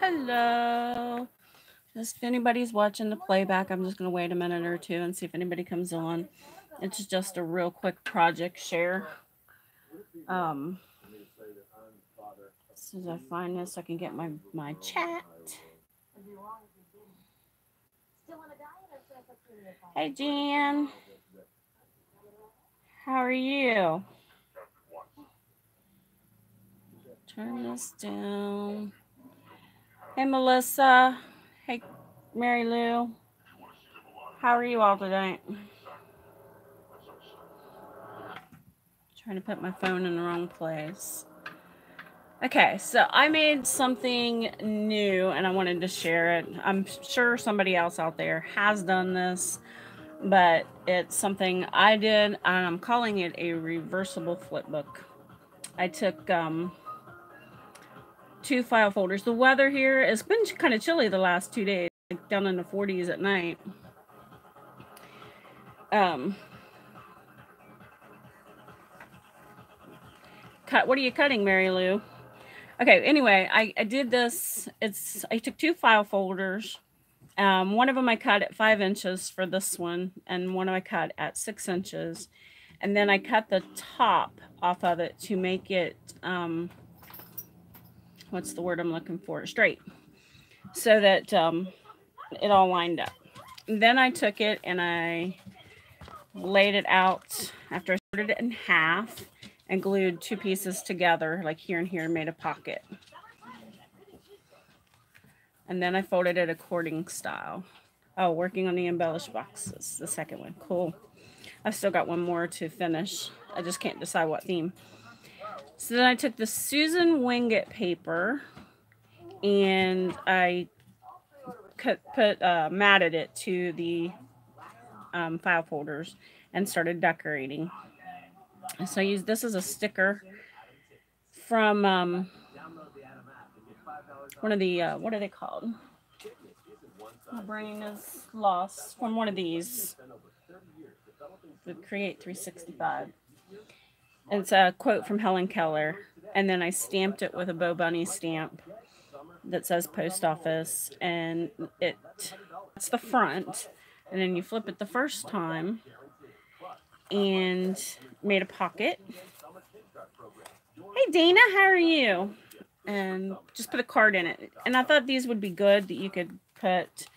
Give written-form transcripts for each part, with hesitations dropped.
Hello. Just if anybody's watching the playback, I'm just going to wait a minute or two and see if anybody comes on. It's just a real quick project share. As soon as I find this, I can get my chat. Hey, Jan. How are you? Turn this down. Hey, Melissa. Hey, Mary Lou. How are you all tonight? Trying to put my phone in the wrong place. Okay, so I made something new and I wanted to share it. I'm sure somebody else out there has done this, but it's something I did, and I'm calling it a reversible flip book. I took 2 file folders. The weather here has been kind of chilly the last 2 days, like down in the 40s at night. What are you cutting, Mary Lou? Okay, anyway, I did this. I took 2 file folders. One of them I cut at 5 inches for this one, and one I cut at 6 inches. And then I cut the top off of it to make it, what's the word I'm looking for? Straight. So that it all lined up. And then I took it and I laid it out after I split it in half and glued 2 pieces together, like here and here, and made a pocket. And then I folded it according style. Oh, working on the embellished boxes, the second one. Cool. I've still got one more to finish. I just can't decide what theme. So then I took the Susan Wingate paper and I matted it to the file folders and started decorating. So I used this as a sticker from one of the, what are they called? My brain is lost. From one of these, the Create 365. It's a quote from Helen Keller. And then I stamped it with a Bo Bunny stamp that says post office. And it's the front. And then you flip it the first time and made a pocket. Hey, Dana, how are you? And just put a card in it. And I thought these would be good that you could put,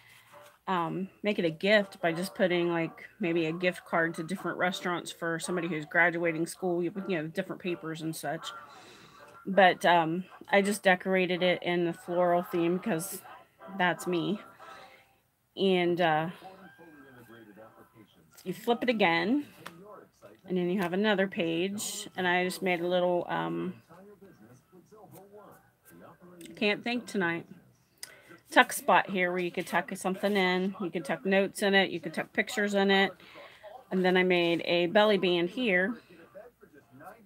make it a gift by just putting like maybe a gift card to different restaurants for somebody who's graduating school, you know, different papers and such. But I just decorated it in the floral theme because that's me. And you flip it again, and then you have another page. And I just made a little, can't think tonight, tuck spot here where you could tuck something in. You could tuck notes in it. You could tuck pictures in it. And then I made a belly band here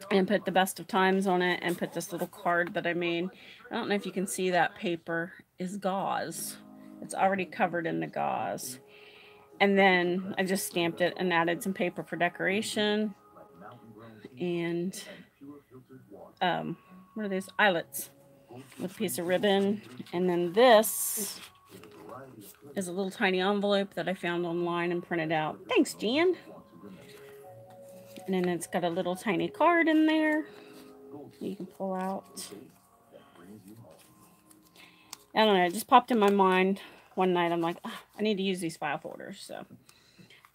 and put the best of times on it and put this little card that I made. I don't know if you can see that paper is gauze. It's already covered in the gauze. And then I just stamped it and added some paper for decoration. And what are these? Eyelets with a piece of ribbon. And then this is a little tiny envelope that I found online and printed out. Thanks, Jan. And then it's got a little tiny card in there you can pull out. I don't know, it just popped in my mind one night. I'm like, oh, I need to use these file folders. So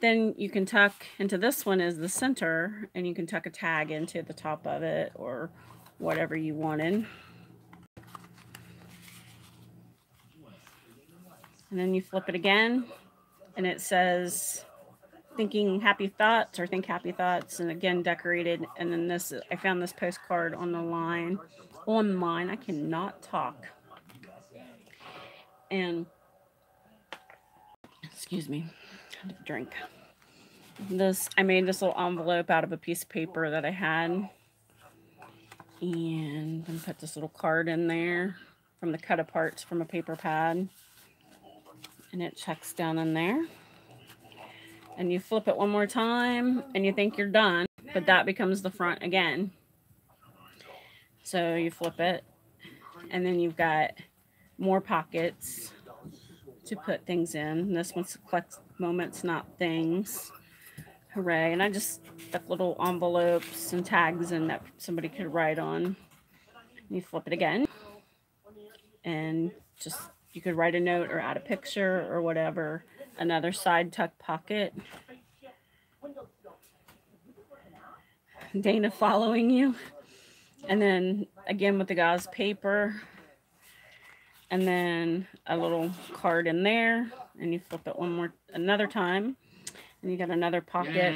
then you can tuck into this one as the center, and you can tuck a tag into the top of it or whatever you wanted. And then you flip it again, and it says thinking happy thoughts or think happy thoughts, and again decorated. And then this, I found this postcard on the line online. I cannot talk. And excuse me, I had to drink. This, I made this little envelope out of a piece of paper that I had, and then put this little card in there from the cut aparts from a paper pad, and it checks down in there. And you flip it one more time and you think you're done, but that becomes the front again. So you flip it, and then you've got more pockets to put things in. This one's collect moments, not things. Hooray. And I just stuck little envelopes and tags in that somebody could write on. You flip it again, and just you could write a note or add a picture or whatever. Another side tuck pocket. Dana following you. And then again with the gauze paper. And then a little card in there. And you flip it another time. And you got another pocket.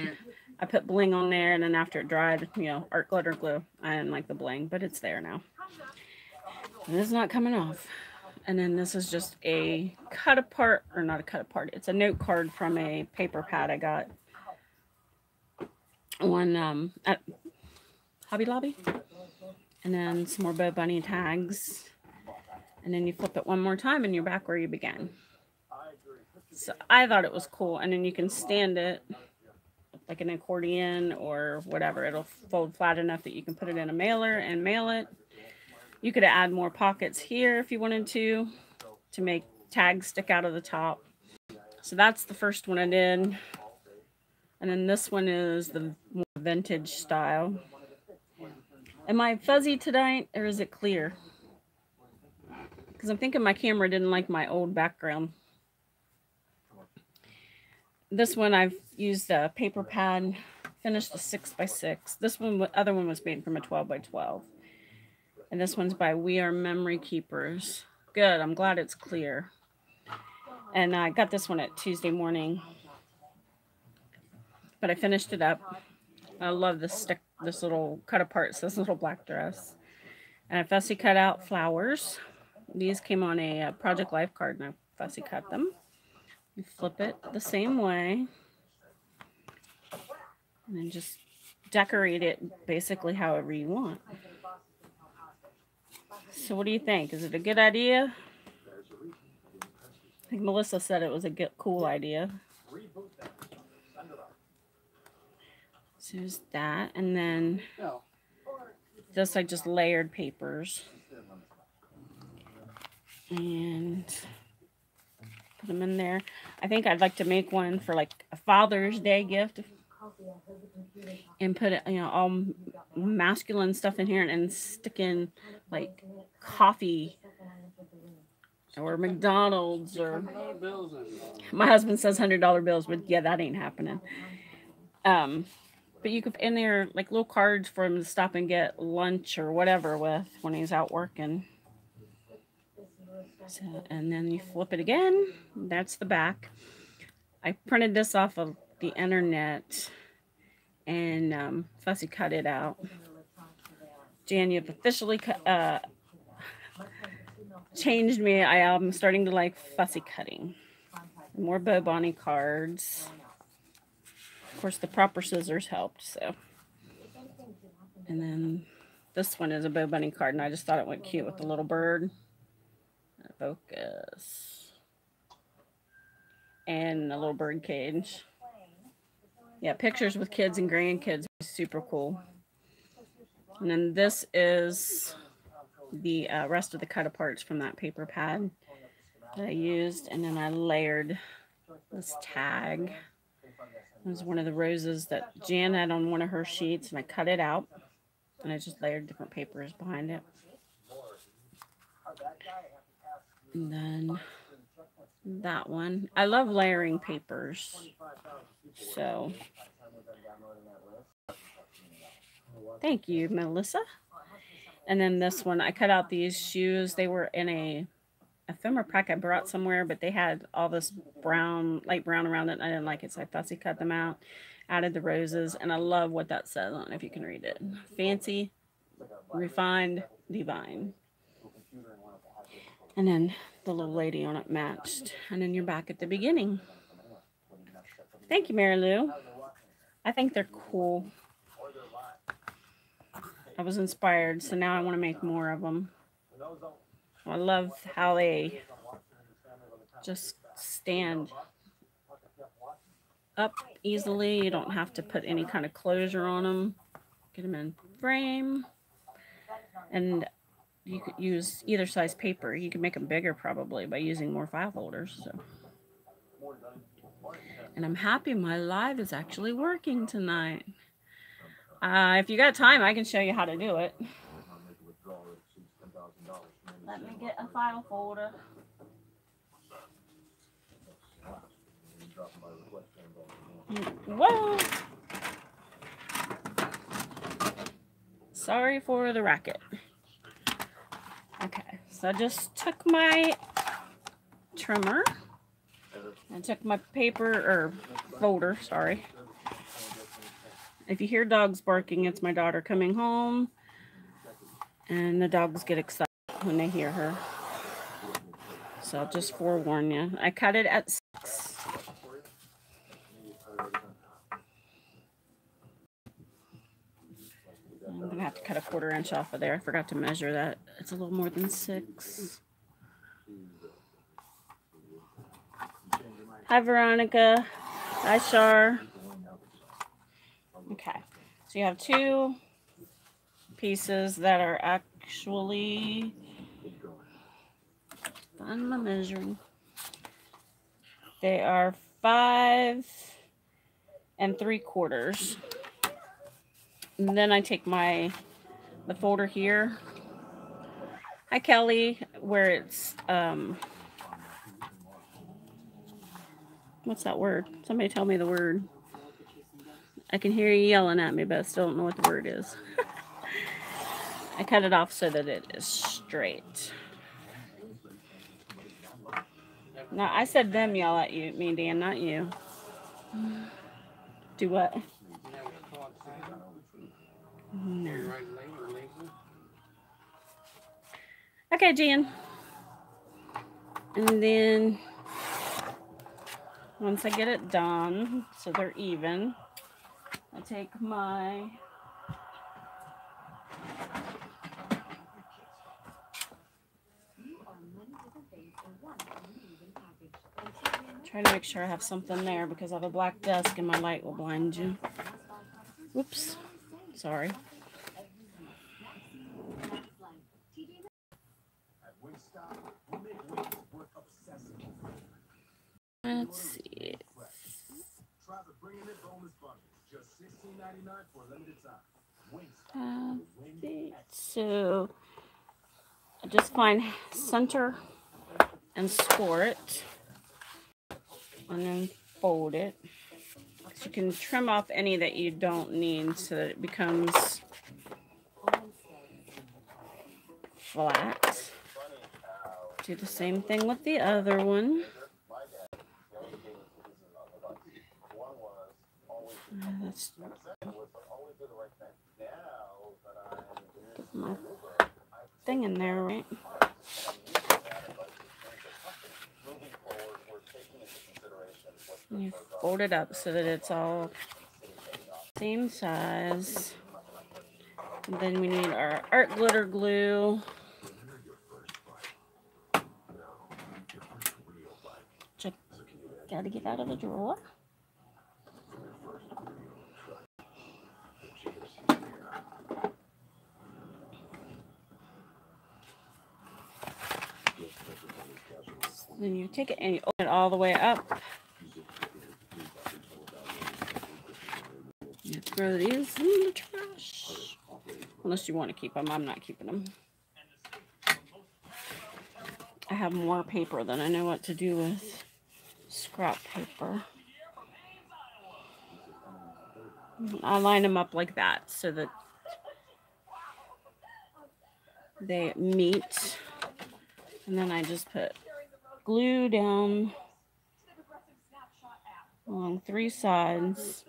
I put bling on there, and then after it dried, art glitter glue. I didn't like the bling, but it's there now. And it's not coming off. And then this is just a cut apart, or not a cut apart. It's a note card from a paper pad I got on at Hobby Lobby. And then some more Bo Bunny tags. And then you flip it one more time and you're back where you began. So I thought it was cool. And then you can stand it like an accordion or whatever. It'll fold flat enough that you can put it in a mailer and mail it. You could add more pockets here if you wanted to make tags stick out of the top. So that's the first one I did. And then this one is the more vintage style. Am I fuzzy tonight, or is it clear? Because I'm thinking my camera didn't like my old background. This one I've used a paper pad, finished a 6x6. This one, other one was made from a 12x12. And this one's by We Are Memory Keepers. Good, I'm glad it's clear. And I got this one at Tuesday morning. But I finished it up. I love this little cut apart, this little black dress. And I fussy cut out flowers. These came on a Project Life card, and I fussy cut them. You flip it the same way. And then just decorate it basically however you want. So what do you think? Is it a good idea? I think Melissa said it was a cool idea. So there's that. And then this I just layered papers. And put them in there. I think I'd like to make one for like a Father's Day gift. And put it, all masculine stuff in here and stick in like coffee or McDonald's or my husband says $100 bills, but yeah, that ain't happening. But you could put in there like little cards for him to stop and get lunch or whatever with when he's out working. So, and then you flip it again. That's the back. I printed this off of the internet and fussy cut it out. Jan, you've officially changed me. I am starting to like fussy cutting. More Bo Bunny cards. Of course, the proper scissors helped. So, and then this one is a Bo Bunny card, and I just thought it went cute with the little bird. Focus. And a little bird cage. Yeah, pictures with kids and grandkids are super cool. And then this is the rest of the cut aparts from that paper pad that I used. And then I layered this tag. It was one of the roses that Jan had on one of her sheets, and I cut it out. And I just layered different papers behind it. And then that one. I love layering papers. So, thank you, Melissa. And then this one, I cut out these shoes. They were in a ephemera pack I brought somewhere, but they had all this brown, light brown around it, and I didn't like it, so I fussy cut them out. Added the roses, and I love what that says. I don't know if you can read it. Fancy, refined, divine. And then the little lady on it matched. And then you're back at the beginning. Thank you, Mary Lou. I think they're cool. I was inspired, so now I want to make more of them. I love how they just stand up easily. You don't have to put any kind of closure on them. Get them in frame. And you could use either size paper. You can make them bigger probably by using more file folders. So. And I'm happy my live is actually working tonight. If you got time, I can show you how to do it. Let me get a file folder. Whoa! Sorry for the racket. Okay, so I just took my trimmer. I took my paper, or folder, sorry. If you hear dogs barking, it's my daughter coming home. And the dogs get excited when they hear her. So I'll just forewarn you. I cut it at 6. I'm going to have to cut a 1/4 inch off of there. I forgot to measure that. It's a little more than 6. Hi, Veronica. Hi, Shar. Okay. So you have 2 pieces that are actually... on my measuring. They are 5 3/4. And then I take the folder here. Hi, Kelly, where it's what's that word? Somebody tell me the word. I can hear you yelling at me, but I still don't know what the word is. I cut it off so that it is straight. Now, I said them yell at you, me, Dan, not you. Do what? No. Okay, Jan. And then once I get it done, so they're even, I take my try to make sure I have something there because I have a black desk and my light will blind you. Whoops. Sorry. Let's see. So I just find center and score it and then fold it. So you can trim off any that you don't need so that it becomes flat. Do the same thing with the other one. That's my thing in there, right? You fold it up so that it's all same size. And then we need our art glitter glue. Just gotta get out of the drawer. Then you take it and you open it all the way up. You throw these in the trash. Unless you want to keep them. I'm not keeping them. I have more paper than I know what to do with. Scrap paper. I line them up like that so that they meet. And then I just put glue down along 3 sides.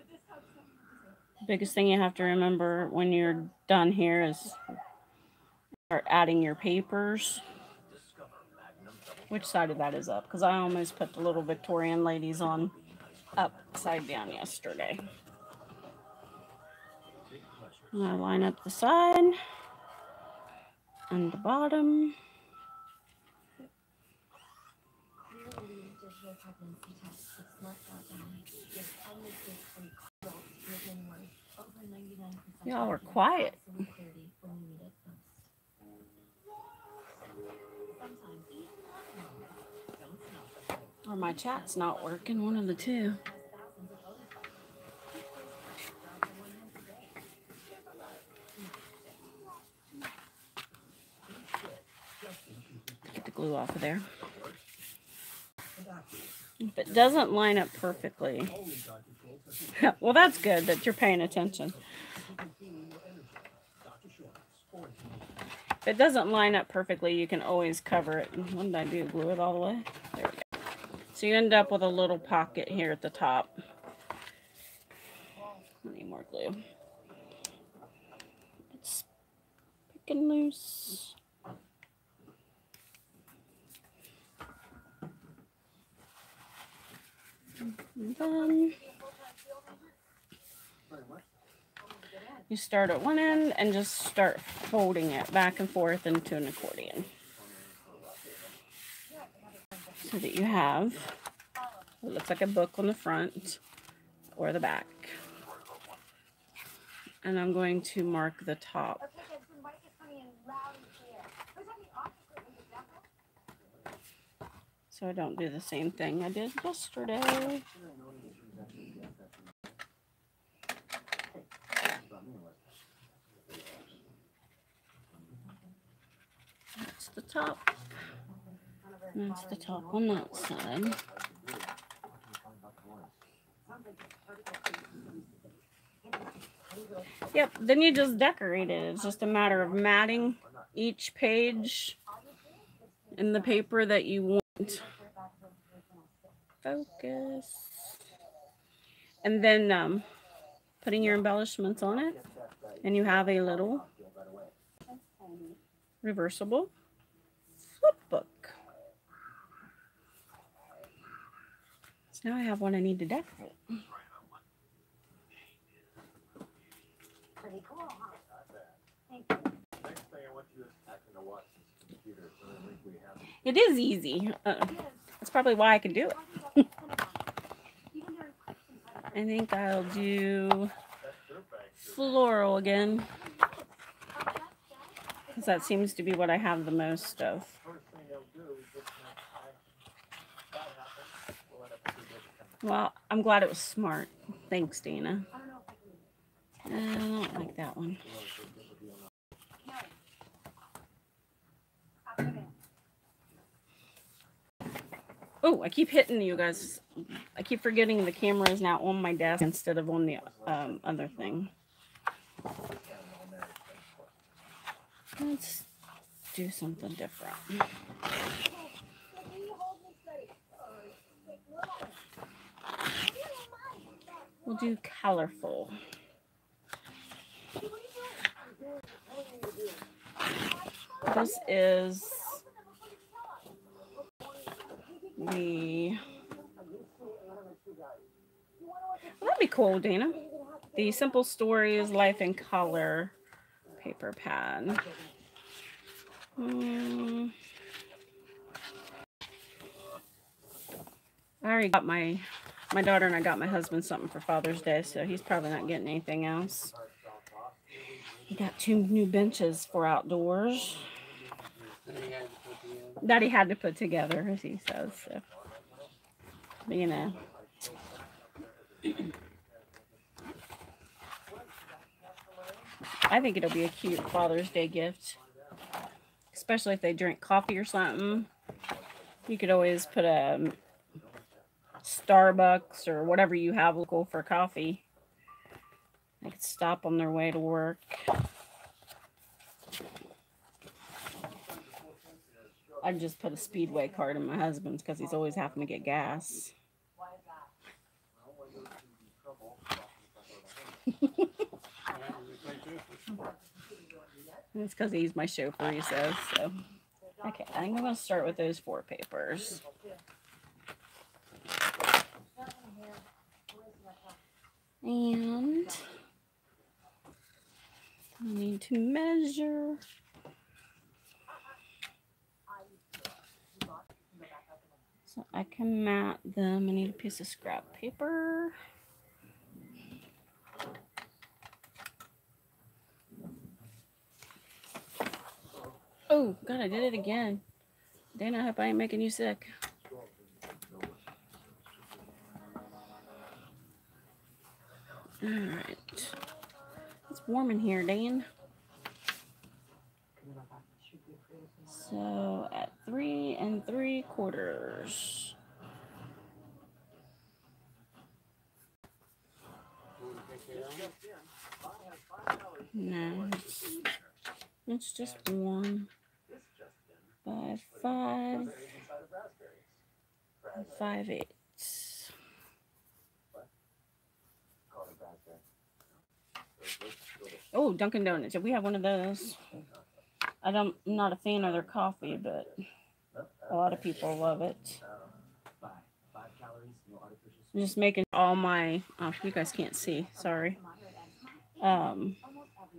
The biggest thing you have to remember when you're done here is start adding your papers. Which side of that is up? Because I almost put the little Victorian ladies on upside down yesterday. And I line up the side and the bottom. Y'all are quiet. Or my chat's not working, one of the two. Get the glue off of there. If it doesn't line up perfectly, well, that's good that you're paying attention. If it doesn't line up perfectly, you can always cover it. What did I do? Glue it all the way? There we go. So you end up with a little pocket here at the top. I need more glue. It's picking loose. And then you start at one end and just start folding it back and forth into an accordion. So that you have, it looks like a book on the front or the back. And I'm going to mark the top. So I don't do the same thing I did yesterday. That's the top. And that's the top on that side. Yep, then you just decorate it. It's just a matter of matting each page in the paper that you want. Focus. And then putting your embellishments on it. And you have a little reversible flip book. So now I have one I need to decorate. Pretty cool, huh? Thank you. Next thing I want you to watch this computer. It is easy. That's probably why I can do it. I think I'll do floral again, because that seems to be what I have the most of. Well, I'm glad it was smart. Thanks, Dana. I don't like that one. Oh, I keep hitting you guys. I keep forgetting the camera is now on my desk instead of on the other thing. Let's do something different. We'll do colorful. This is the... Well, that'd be cool, Dana. The Simple Stories Life in Color paper pad. I already got my daughter and I got my husband something for Father's Day, so he's probably not getting anything else. He got 2 new benches for outdoors that he had to put together, as he says. So, but, you know. I think it'll be a cute Father's Day gift, especially if they drink coffee or something. You could always put a Starbucks or whatever you have local for coffee. They could stop on their way to work. I just put a Speedway card in my husband's because he's always having to get gas. It's because he's my chauffeur, he says. So, okay, I think I'm going to start with those 4 papers. And I need to measure. So I can mat them. I need a piece of scrap paper. Oh, God, I did it again. Dana, I hope I ain't making you sick. right. It's warm in here, Dan. So at 3 3/4. No, it's just warm. 5 5 5/8. Oh, Dunkin' Donuts. We have one of those. I'm not a fan of their coffee, but a lot of people love it. I'm just making all my, you guys can't see, sorry.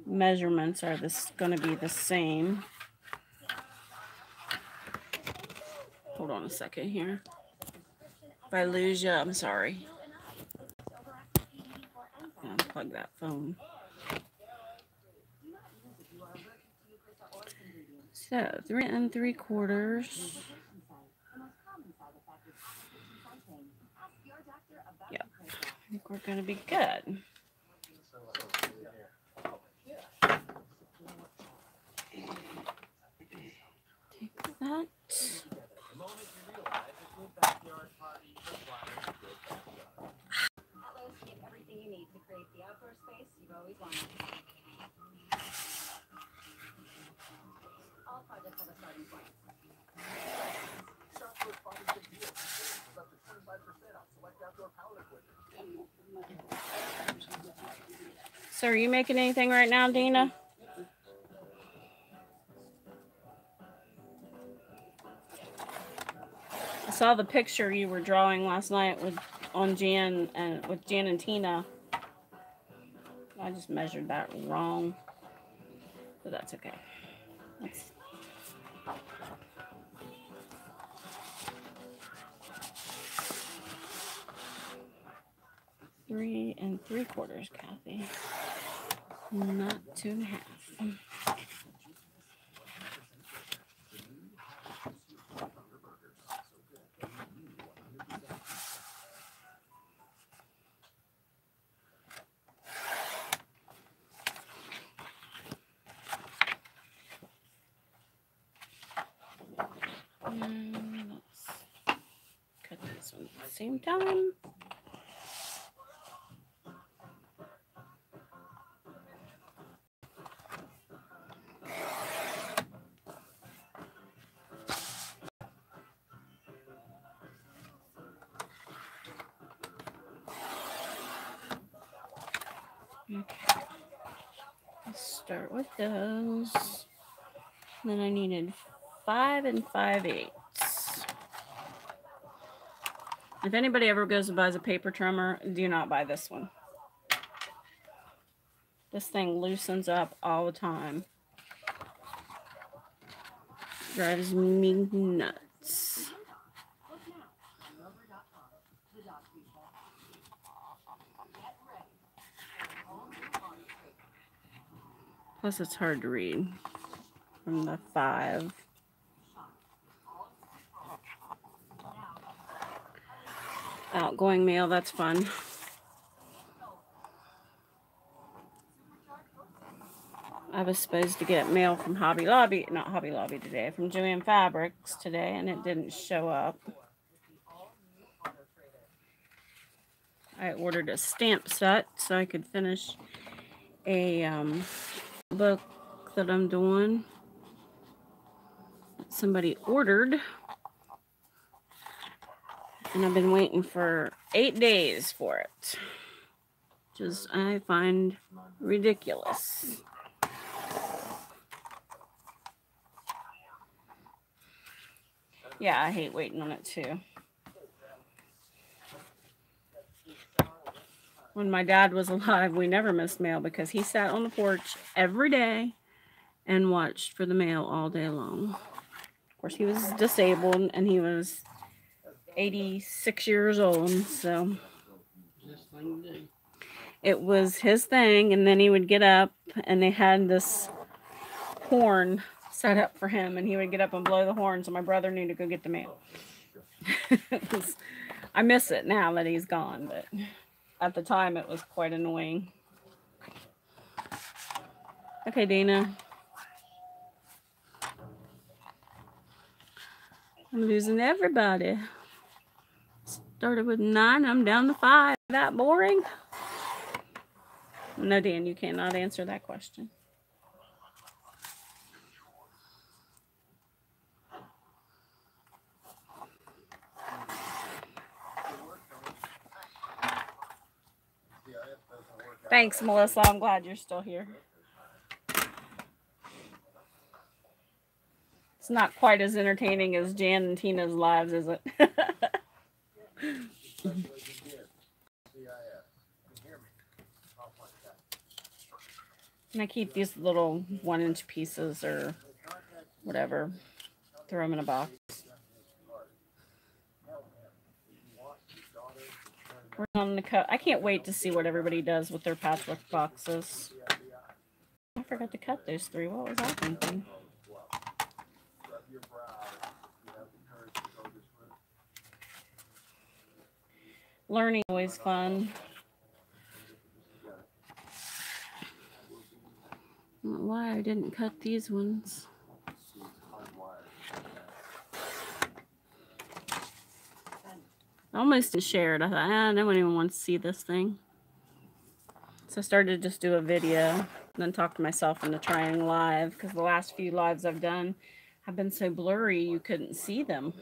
Measurements are going to be the same. Hold on a second here. If I lose you, I'm sorry. Unplug that phone. So 3 3/4. Yep, I think we're going to be good. Take that. Everything you need to create the outdoor space you've always wanted. All projects have a starting point. So are you making anything right now, Dina? I saw the picture you were drawing last night with Jan and Tina. I just measured that wrong, but that's okay. That's 3 3/4, Kathy. Not 2 1/2. Let's cut this one at the same time. Okay, let's start with those. Then I needed 5 5/8. If anybody ever goes and buys a paper trimmer, do not buy this one. This thing loosens up all the time. Drives me nuts. Plus, it's hard to read from the 5. Outgoing mail, that's fun. I was supposed to get mail from Hobby Lobby, not Hobby Lobby today, from Joann Fabrics today, and it didn't show up. I ordered a stamp set so I could finish a book that I'm doing. Somebody ordered, and I've been waiting for 8 days for it, which is, I find, ridiculous. Yeah, I hate waiting on it too. When my dad was alive, we never missed mail because he sat on the porch every day and watched for the mail all day long. Of course, he was disabled and he was 86 years old, so it was his thing. And then he would get up and they had this horn set up for him, and he would get up and blow the horn so my brother knew to go get the mail. I miss it now that he's gone, but at the time it was quite annoying. Okay, Dana. I'm losing everybody. Started with 9, I'm down to 5. That boring? No, Dan, you cannot answer that question. Thanks, Melissa. I'm glad you're still here. It's not quite as entertaining as Jan and Tina's lives, is it? And I keep these little 1-inch pieces or whatever. Throw them in a box. We're on the cut. I can't wait to see what everybody does with their patchwork boxes. I forgot to cut those 3. What was I thinking? Learning always fun. I don't know why I didn't cut these ones. I almost shared. I thought, no one even wants to see this thing. So I started to just do a video and then talk to myself into trying live because the last few lives I've done have been so blurry you couldn't see them.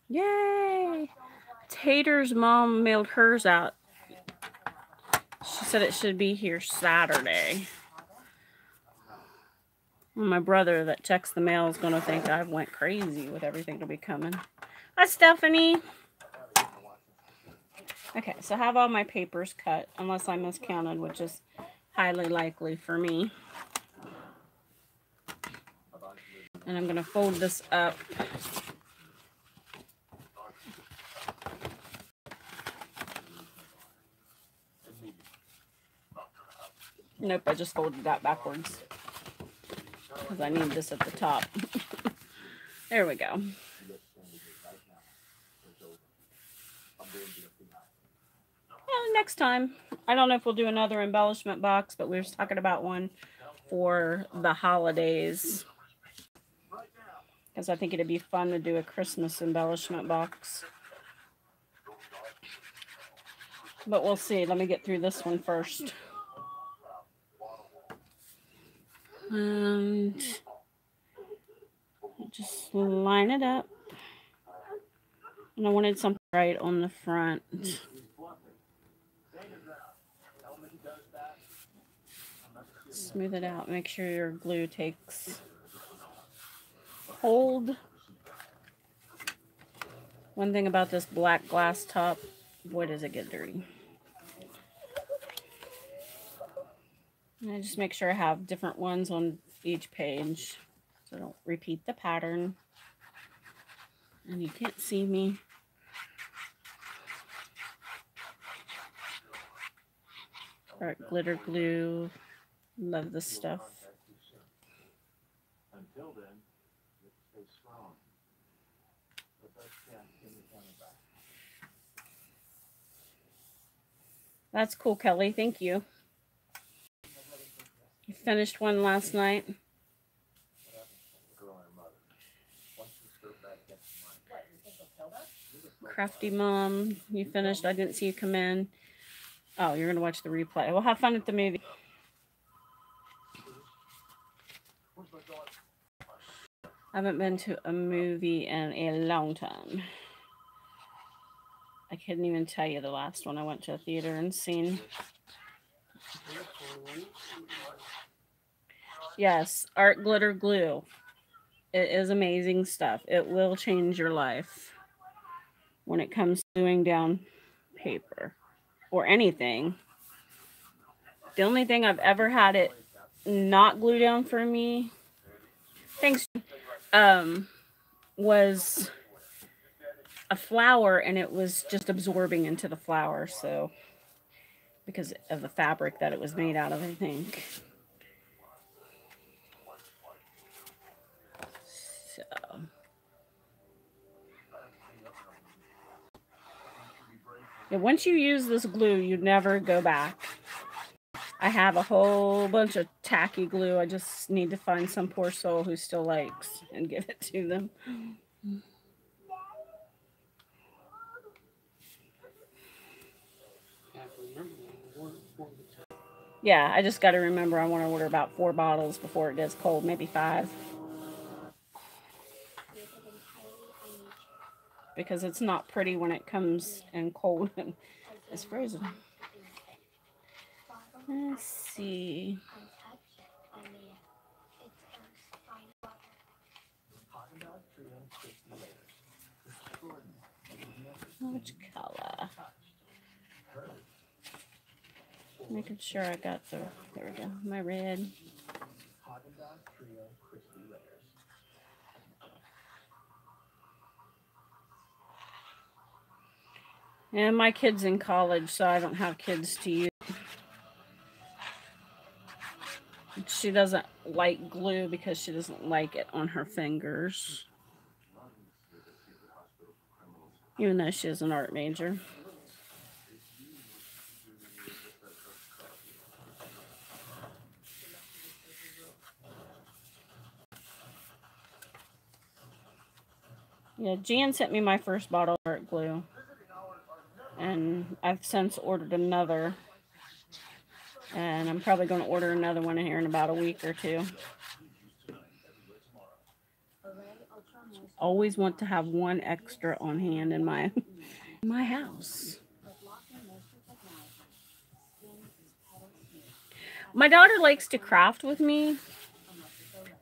Yay! Tater's mom mailed hers out. She said it should be here Saturday. Well, my brother that checks the mail is going to think I went crazy with everything that'll be coming. Hi, Stephanie. Okay, so I have all my papers cut, unless I miscounted, which is highly likely for me. And I'm going to fold this up. Nope, I just folded that backwards because I need this at the top. There we go. Well, next time. I don't know if we'll do another embellishment box, but we were talking about one for the holidays. Because I think it'd be fun to do a Christmas embellishment box. But we'll see. Let me get through this one first. And just line it up. And I wanted something right on the front. Smooth it out. Make sure your glue takes hold. One thing about this black glass top, boy, does it get dirty. And I just make sure I have different ones on each page so I don't repeat the pattern. And you can't see me. Art glitter glue. Love this stuff. Until then, stay strong. That's cool, Kelly. Thank you. You finished one last night. Crafty Mom, you finished. I didn't see you come in. Oh, you're going to watch the replay. We'll have fun at the movie. I haven't been to a movie in a long time. I couldn't even tell you the last one I went to a theater and seen. Yes, art glitter glue. It is amazing stuff. It will change your life when it comes to gluing down paper or anything. The only thing I've ever had it not glue down for me, thanks, was a flower, and it was just absorbing into the flower, so because of the fabric that it was made out of, I think. So Yeah, once you use this glue, you never go back. I have a whole bunch of tacky glue. I just need to find some poor soul who still likes and give it to them. Yeah, I just got to remember I want to order about 4 bottles before it gets cold, maybe 5. Because it's not pretty when it comes in cold and it's frozen. Let's see. Which color? Making sure I got the, there we go, my red. And my kid's in college, so I don't have kids to use. She doesn't like glue because she doesn't like it on her fingers. Even though she is an art major. Yeah, Jan sent me my first bottle of art glue. And I've since ordered another. And I'm probably going to order another one here in about a week or 2. Always want to have one extra on hand in my house. My daughter likes to craft with me,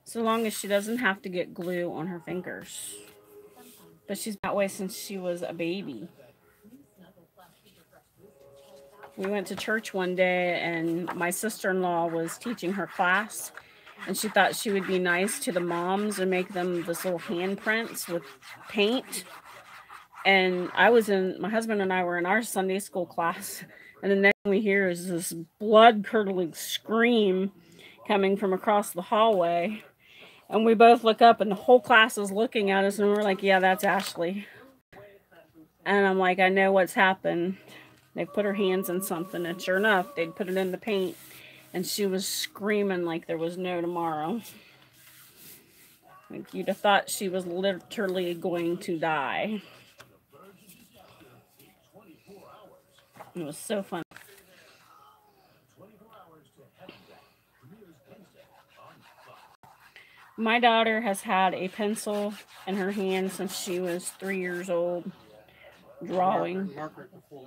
so long as she doesn't have to get glue on her fingers. But she's that way since she was a baby. We went to church one day and my sister-in-law was teaching her class, and she thought she would be nice to the moms and make them this little handprints with paint. And my husband and I were in our Sunday school class, and the next thing we hear is this blood-curdling scream coming from across the hallway. And we both look up, and the whole class is looking at us, and we're like, yeah, that's Ashley. And I'm like, I know what's happened. They put her hands in something, and sure enough, they'd put it in the paint, and she was screaming like there was no tomorrow. Like you'd have thought she was literally going to die. It was so fun. My daughter has had a pencil in her hand since she was 3 years old, drawing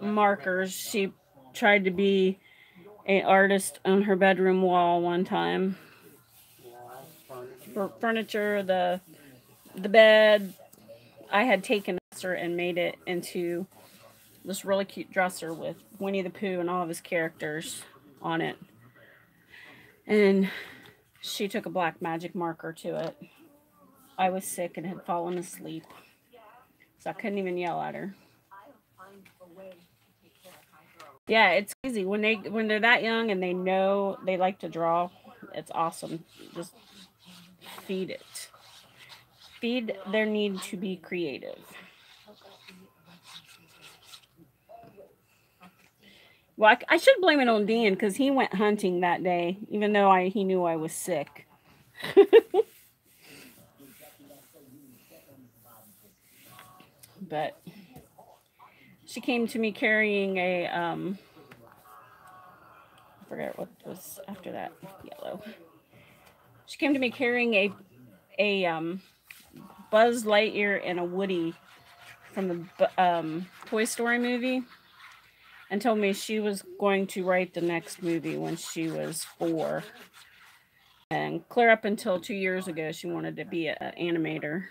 markers. She tried to be an artist on her bedroom wall one time. For furniture, the bed, I had taken a dresser and made it into this really cute dresser with Winnie the Pooh and all of his characters on it. And she took a black magic marker to it. I was sick and had fallen asleep, so I couldn't even yell at her. Yeah, it's easy when they're that young and they know they like to draw. It's awesome. Just feed it. Feed their need to be creative. Well, I should blame it on Dan because he went hunting that day, even though he knew I was sick. But she came to me carrying a I forget what was after that, yellow. She came to me carrying a Buzz Lightyear and a Woody from the Toy Story movie, and told me she was going to write the next movie when she was 4. And clear up until 2 years ago, she wanted to be an animator.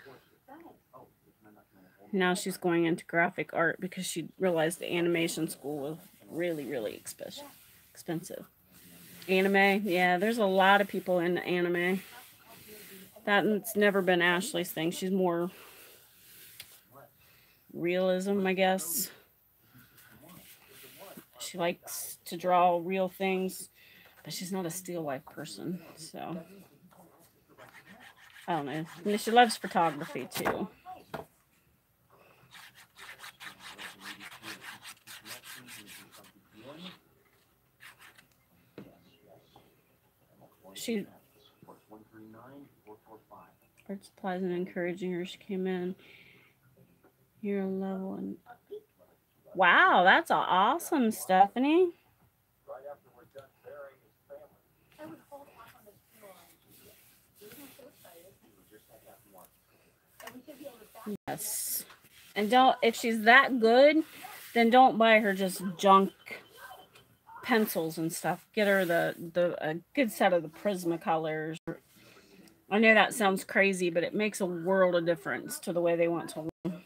Now she's going into graphic art because she realized the animation school was really, really expensive. Anime, yeah, there's a lot of people in anime. That's never been Ashley's thing. She's more realism, I guess. She likes to draw real things, but she's not a still life person, so I don't know. And she loves photography too. she art supplies and encouraging her. She came in. You're a level and wow, that's awesome, Stephanie. I would hold off on the funeral arrangements. I'm so excited. And we should be able to back Yes. And don't, if she's that good, then don't buy her just junk pencils and stuff. Get her a good set of the Prismacolors. I know that sounds crazy, but it makes a world of difference to the way they want to learn.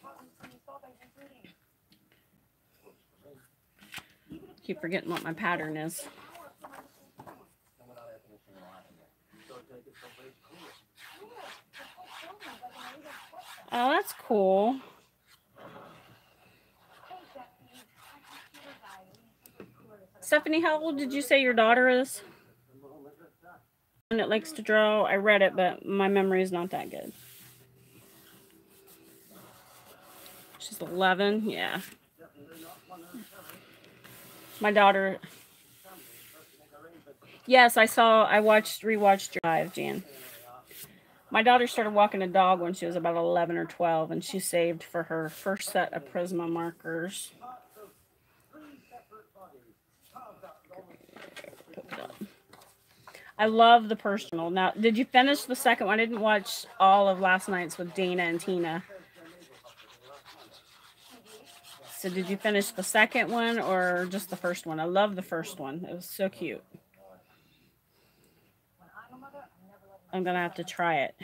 Keep forgetting what my pattern is. Oh, that's cool. Stephanie, how old did you say your daughter is? And it likes to draw. I read it, but my memory is not that good. She's 11. Yeah. My daughter. Yes, I rewatched Drive, Jan. My daughter started walking a dog when she was about 11 or 12, and she saved for her first set of Prisma markers. I love the personal. Now, did you finish the second one? I didn't watch all of last night's with Dana and Tina. So did you finish the second one or just the first one? I love the first one. It was so cute. I'm going to have to try it.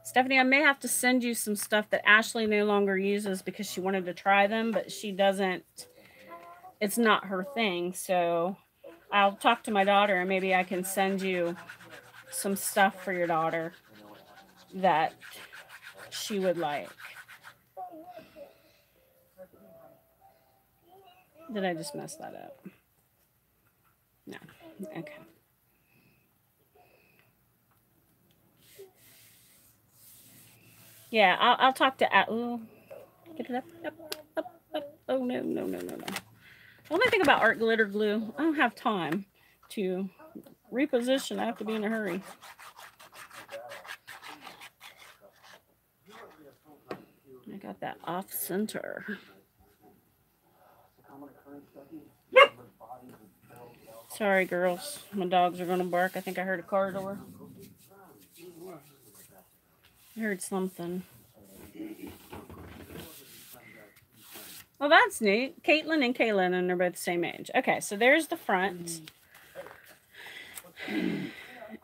Stephanie, I may have to send you some stuff that Ashley no longer uses because she wanted to try them, but she doesn't. It's not her thing. So I'll talk to my daughter and maybe I can send you some stuff for your daughter that she would like. Did I just mess that up? No. Okay. Yeah, I'll talk to. Oh, get it up. Oh no. The only thing about art glitter glue, I don't have time to reposition. I have to be in a hurry. I got that off center. Sorry, girls. My dogs are going to bark. I think I heard a car door. I heard something. Well, that's neat. Caitlin and Kaylin, and they're both the same age. Okay, so there's the front.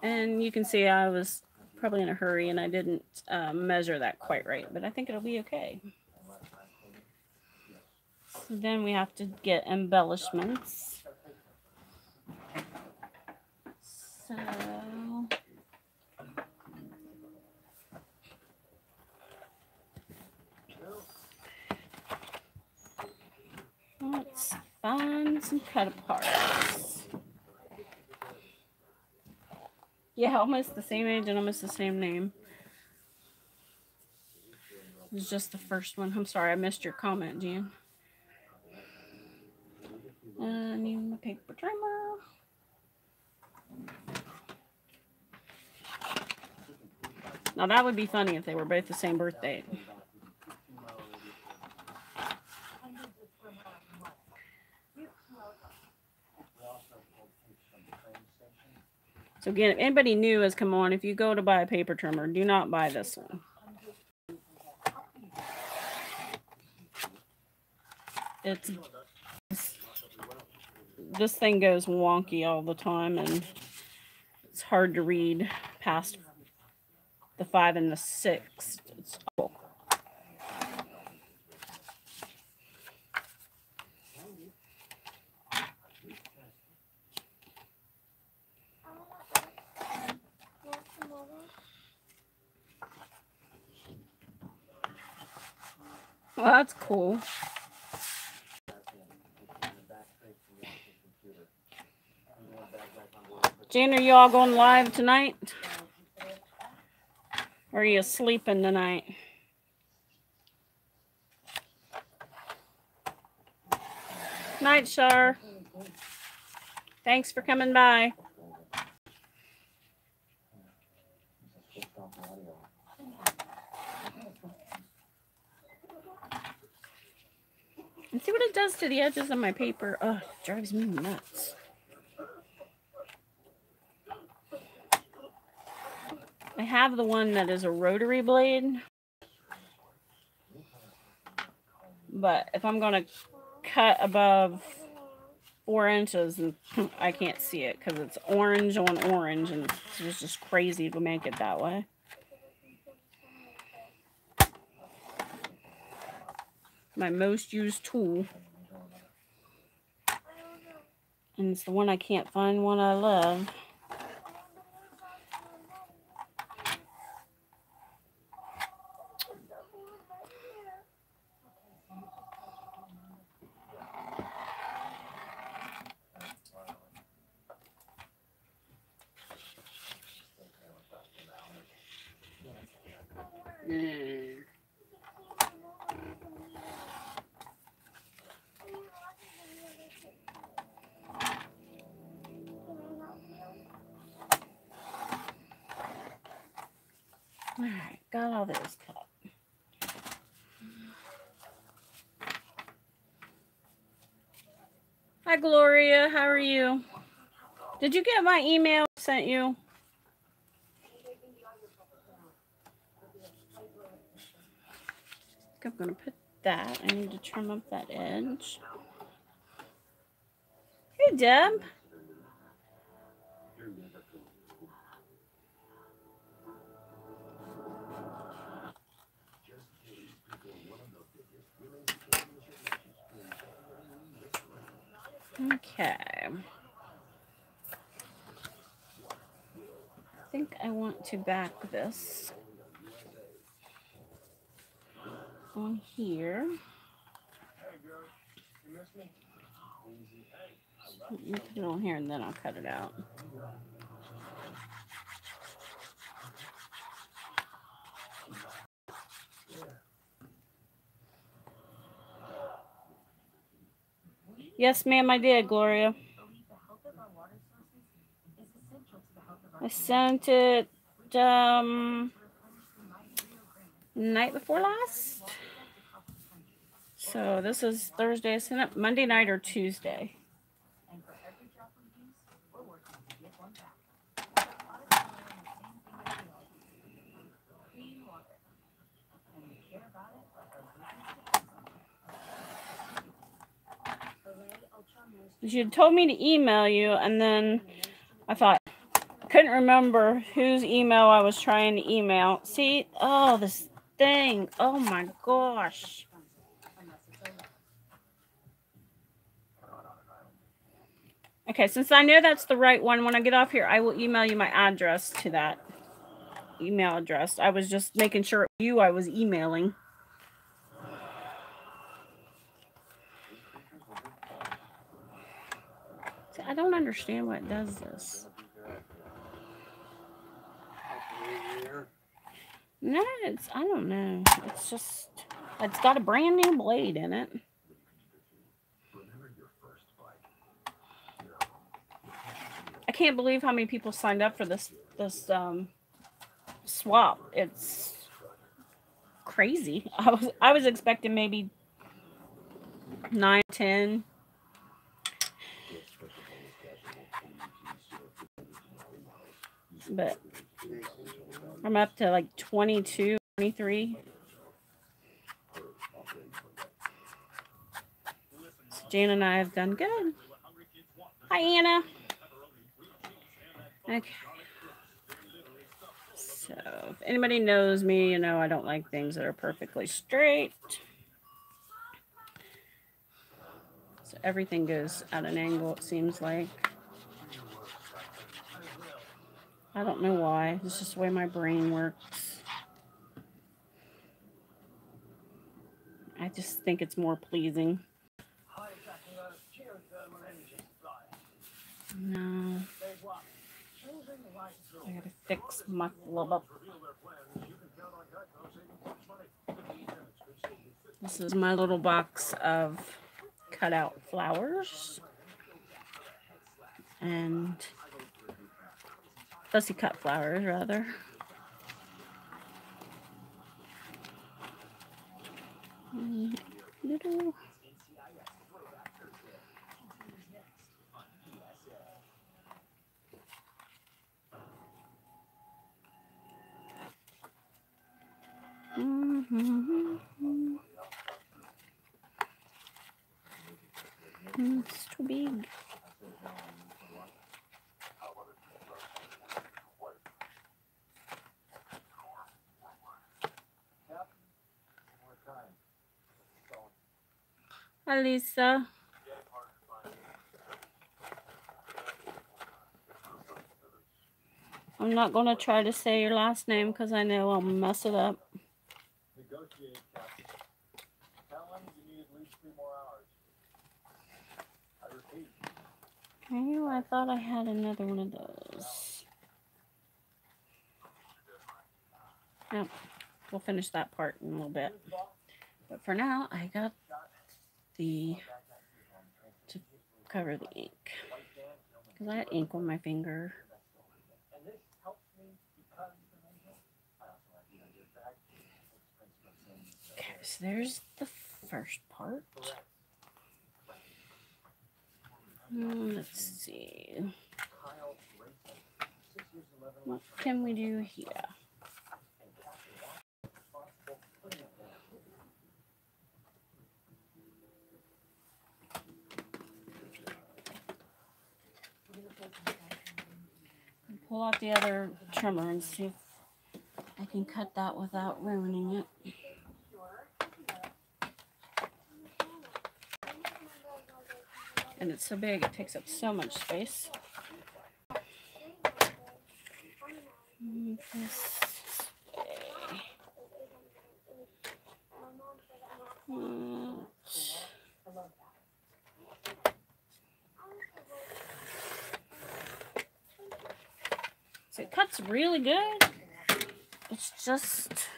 And you can see I was probably in a hurry and I didn't measure that quite right, but I think it'll be okay. So then we have to get embellishments. So let's find some cut aparts. Yeah, almost the same age and almost the same name. It was just the first one. I'm sorry, I missed your comment, Jan. I need my paper trimmer. Now that would be funny if they were both the same birthday. So again, if anybody new has come on, if you go to buy a paper trimmer, do not buy this one. This thing goes wonky all the time, and it's hard to read past the 5 and the 6. It's awful. Well, that's cool. Jane, are you all going live tonight? Or are you sleeping tonight? Night, Shar. Thanks for coming by. And see what it does to the edges of my paper. Oh, it drives me nuts. I have the one that is a rotary blade. But if I'm going to cut above 4 inches, and I can't see it because it's orange on orange, and it's just crazy to make it that way. My most used tool. And it's the one I can't find one I love. All right, got all those cut. Hi, Gloria. How are you? Did you get my email I sent you? I'm going to put that. I need to trim up that edge. Hey, Deb. Okay. I think I want to back this on here. Let me put it on here and then I'll cut it out. Yes, ma'am, I did, Gloria. I sent it night before last. So this is Thursday. I sent it Monday night or Tuesday. She had told me to email you, and then I thought, I couldn't remember whose email I was trying to email. See, oh, this thing. Oh my gosh. Okay, since I know that's the right one, when I get off here, I will email you my address to that email address. I was just making sure it was you I was emailing. See, I don't understand why it does this. No, I don't know. It's just, it's got a brand new blade in it. I can't believe how many people signed up for this swap. It's crazy. I was expecting maybe 9, 10. But I'm up to like 22, 23. So Jan and I have done good. Hi, Anna. Okay. So if anybody knows me, you know I don't like things that are perfectly straight. So everything goes at an angle, it seems like. I don't know why. It's just the way my brain works. I just think it's more pleasing. No. I gotta fix my flub. This is my little box of cutout flowers and fussy cut flowers, rather. Little. It's too big. Hi, Lisa. I'm not going to try to say your last name because I know I'll mess it up. Negotiate, Captain. Tell him you need at least 3 more hours. I repeat. Oh, I thought I had another one of those. Yep, we'll finish that part in a little bit. But for now, I got the to cover the ink because I had ink on my finger. Okay, so there's the first part. Let's see. What can we do here? Pull out the other trimmer and see if I can cut that without ruining it. And it's so big, it takes up so much space. This so it cuts really good. It's just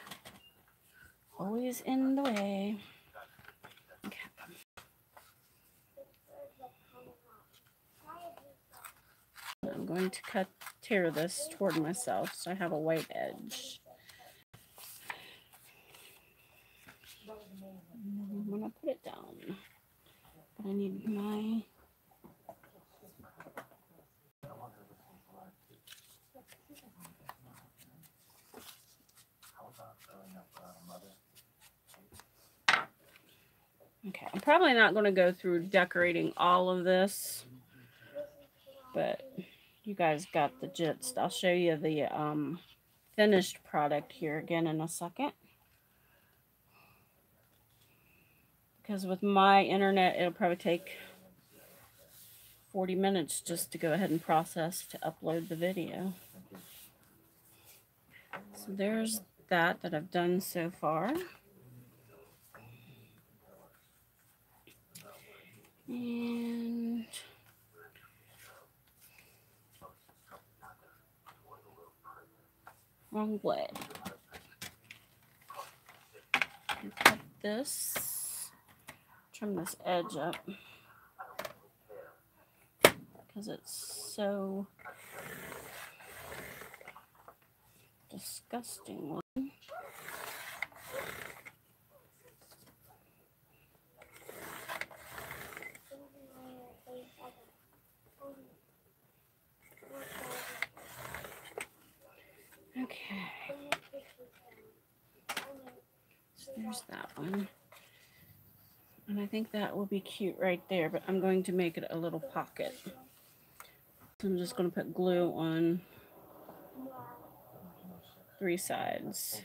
always in the way. Okay. I'm going to tear this toward myself so I have a white edge. I'm gonna put it down, but I need my okay. I'm probably not going to go through decorating all of this, but you guys got the gist. I'll show you the finished product here again in a second. Because with my internet, it'll probably take 40 minutes just to go ahead and process to upload the video. So there's that I've done so far. And wrong way. Cut this, trim this edge up because it's so disgusting. Okay. So there's that one. And I think that will be cute right there, but I'm going to make it a little pocket. So I'm just going to put glue on 3 sides.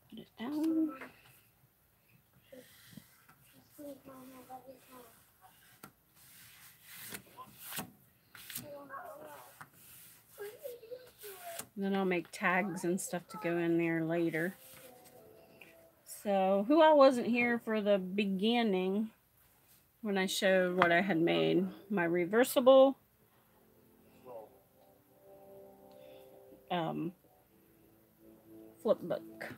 Put it down. And then I'll make tags and stuff to go in there later. So So who all wasn't here for the beginning when I showed what I had made? My reversible flip book.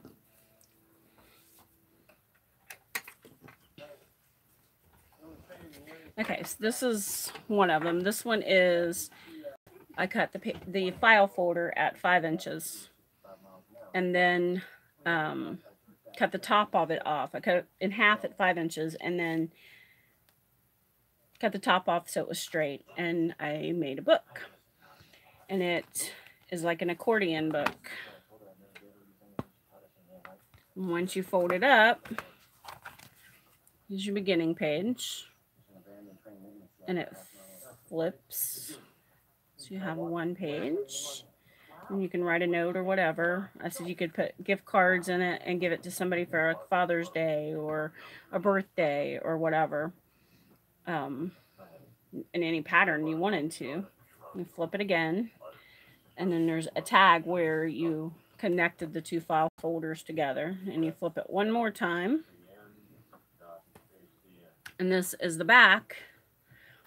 Okay, so this is one of them. This one is, I cut the file folder at 5 inches and then cut the top of it off. I cut it in half at 5 inches and then cut the top off so it was straight, and I made a book. And it is like an accordion book. Once you fold it up, here's your beginning page. And it flips. So you have one page. And you can write a note or whatever. I said you could put gift cards in it and give it to somebody for a Father's Day or a birthday or whatever. In any pattern you wanted to. You flip it again. And then there's a tag where you connected the 2 file folders together. And you flip it one more time. And this is the back.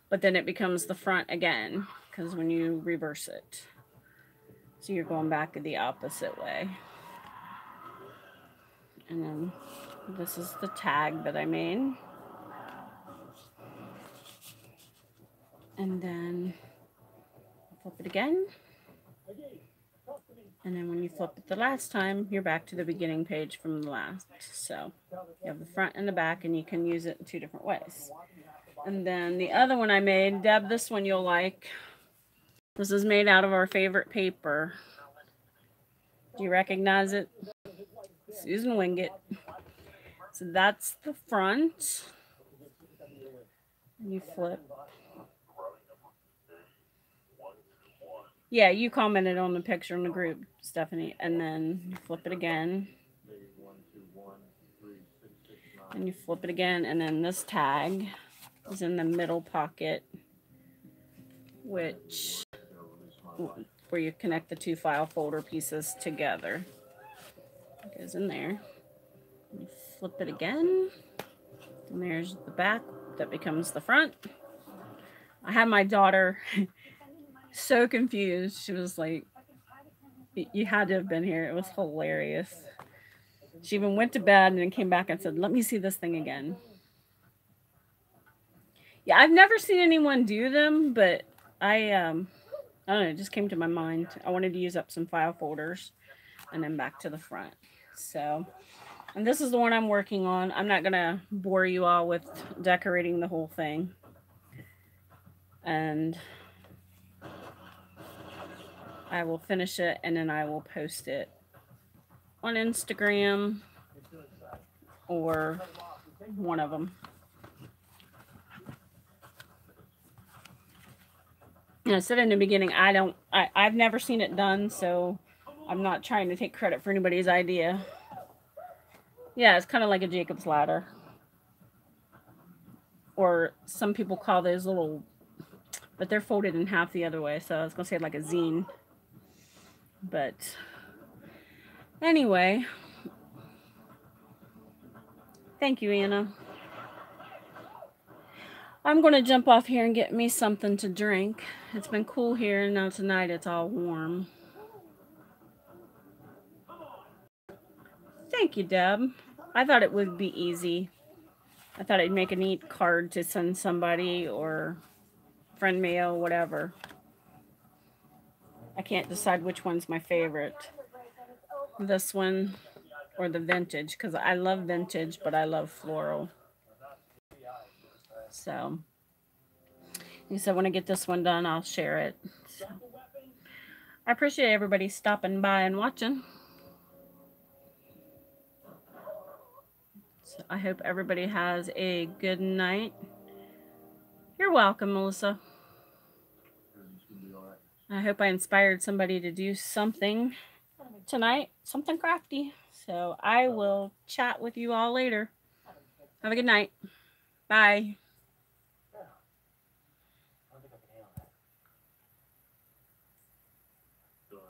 But then it becomes the front again. Because when you reverse it. So you're going back the opposite way. And then this is the tag that I made. And then flip it again. And then when you flip it the last time, you're back to the beginning page from the last. So you have the front and the back, and you can use it in 2 different ways. And then the other one I made, Deb, this one you'll like. This is made out of our favorite paper. Do you recognize it? Susan Wingate. So that's the front. And you flip. Yeah, you commented on the picture in the group, Stephanie. And then you flip it again. And you flip it again. And then this tag is in the middle pocket, which where you connect the 2 file folder pieces together. It goes in there. You flip it again. And there's the back that becomes the front. I had my daughter so confused. She was like, you had to have been here. It was hilarious. She even went to bed and then came back and said, let me see this thing again. Yeah, I've never seen anyone do them, but I don't know, it just came to my mind. I wanted to use up some file folders and then back to the front. So, and this is the one I'm working on. I'm not going to bore you all with decorating the whole thing. And I will finish it and then I will post it on Instagram or one of them. I said in the beginning, I've never seen it done, so I'm not trying to take credit for anybody's idea. Yeah, it's kind of like a Jacob's ladder. Or some people call those little, but they're folded in half the other way, so I was going to say like a zine. But anyway, thank you, Anna. I'm going to jump off here and get me something to drink. It's been cool here, and now tonight it's all warm. Thank you, Deb. I thought it would be easy. I thought I'd make a neat card to send somebody or friend mail, whatever. I can't decide which one's my favorite. This one or the vintage, because I love vintage, but I love floral. So, like I said, when I get this one done, I'll share it. So, I appreciate everybody stopping by and watching. So I hope everybody has a good night. You're welcome, Melissa. I hope I inspired somebody to do something tonight, something crafty. So I will chat with you all later. Have a good night. Bye.